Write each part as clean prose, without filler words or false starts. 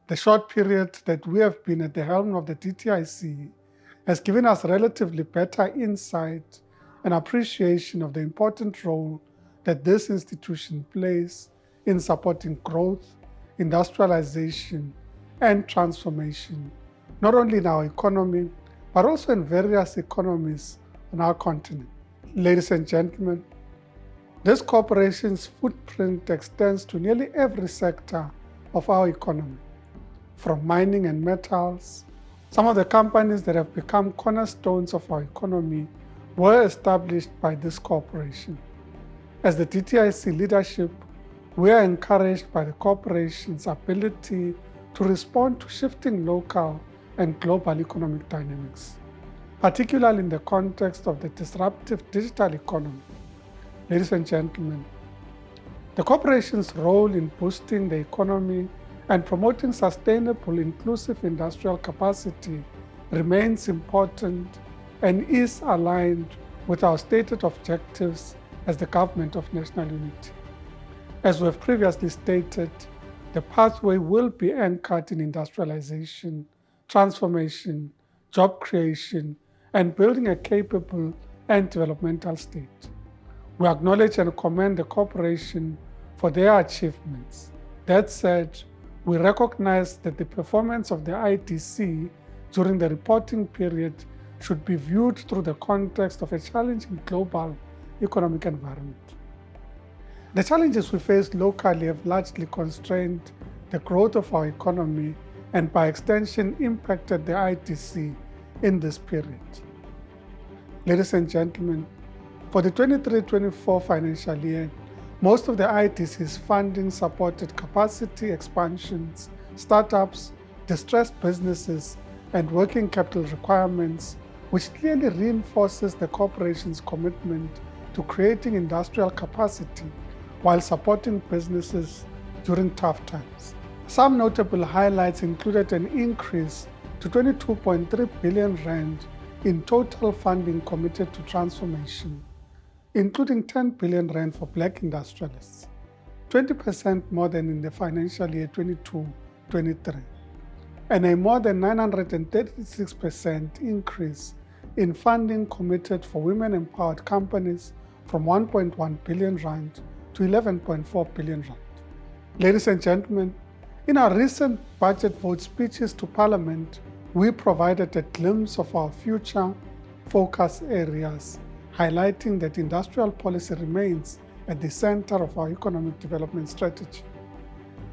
The short period that we have been at the helm of the DTIC has given us relatively better insight and appreciation of the important role that this institution plays in supporting growth, industrialization, and transformation, not only in our economy, but also in various economies on our continent. Ladies and gentlemen, this corporation's footprint extends to nearly every sector of our economy, from mining and metals. Some of the companies that have become cornerstones of our economy were established by this corporation. As the DTIC leadership, we are encouraged by the corporation's ability to respond to shifting local and global economic dynamics, particularly in the context of the disruptive digital economy. Ladies and gentlemen, the corporation's role in boosting the economy and promoting sustainable, inclusive industrial capacity remains important and is aligned with our stated objectives as the Government of National Unity. As we have previously stated, the pathway will be anchored in industrialization, transformation, job creation, and building a capable and developmental state. We acknowledge and commend the corporation for their achievements. That said, we recognize that the performance of the ITC during the reporting period should be viewed through the context of a challenging global economic environment. The challenges we face locally have largely constrained the growth of our economy and by extension impacted the ITC in this period. Ladies and gentlemen, for the 23-24 financial year, most of the ITC's funding supported capacity expansions, startups, distressed businesses, and working capital requirements, which clearly reinforces the corporation's commitment to creating industrial capacity while supporting businesses during tough times. Some notable highlights included an increase to 22.3 billion rand in total funding committed to transformation, including 10 billion rand for Black industrialists, 20% more than in the financial year 22-23, and a more than 936% increase in funding committed for women-empowered companies from 1.1 billion rand to 11.4 billion rand. Ladies and gentlemen, in our recent budget vote speeches to Parliament, we provided a glimpse of our future focus areas, highlighting that industrial policy remains at the center of our economic development strategy.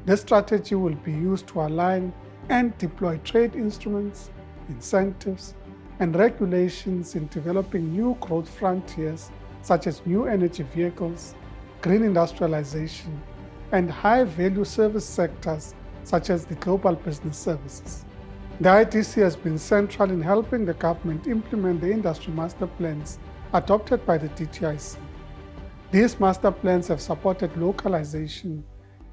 This strategy will be used to align and deploy trade instruments, incentives, and regulations in developing new growth frontiers such as new energy vehicles, green industrialization, and high-value service sectors such as the global business services. The ITC has been central in helping the government implement the industry master plans adopted by the DTIC. These master plans have supported localization,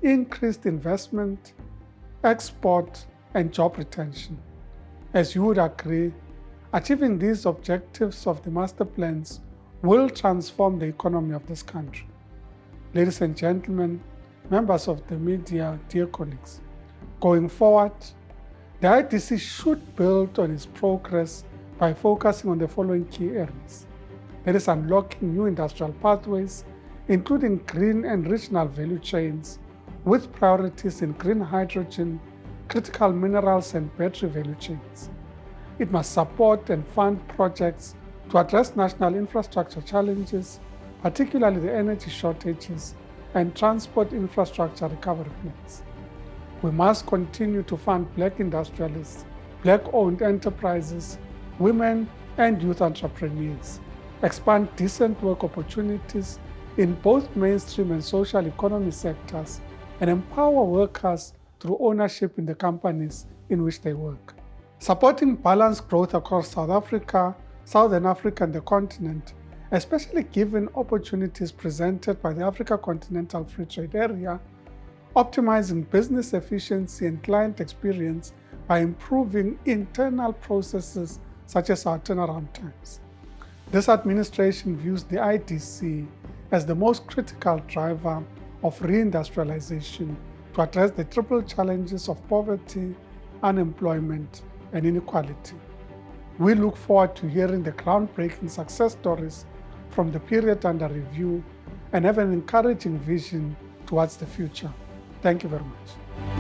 increased investment, export, and job retention. As you would agree, achieving these objectives of the master plans will transform the economy of this country. Ladies and gentlemen, members of the media, dear colleagues, going forward, the ITC should build on its progress by focusing on the following key areas. That is unlocking new industrial pathways, including green and regional value chains, with priorities in green hydrogen, critical minerals, and battery value chains. It must support and fund projects to address national infrastructure challenges, particularly the energy shortages and transport infrastructure recovery plans. We must continue to fund Black industrialists, Black-owned enterprises, women and youth entrepreneurs, expand decent work opportunities in both mainstream and social economy sectors, and empower workers through ownership in the companies in which they work. Supporting balanced growth across South Africa, Southern Africa, and the continent, especially given opportunities presented by the Africa Continental Free Trade Area, optimizing business efficiency and client experience by improving internal processes such as our turnaround times. This administration views the ITC as the most critical driver of reindustrialization to address the triple challenges of poverty, unemployment, and inequality. We look forward to hearing the groundbreaking success stories from the period under review and have an encouraging vision towards the future. Thank you very much.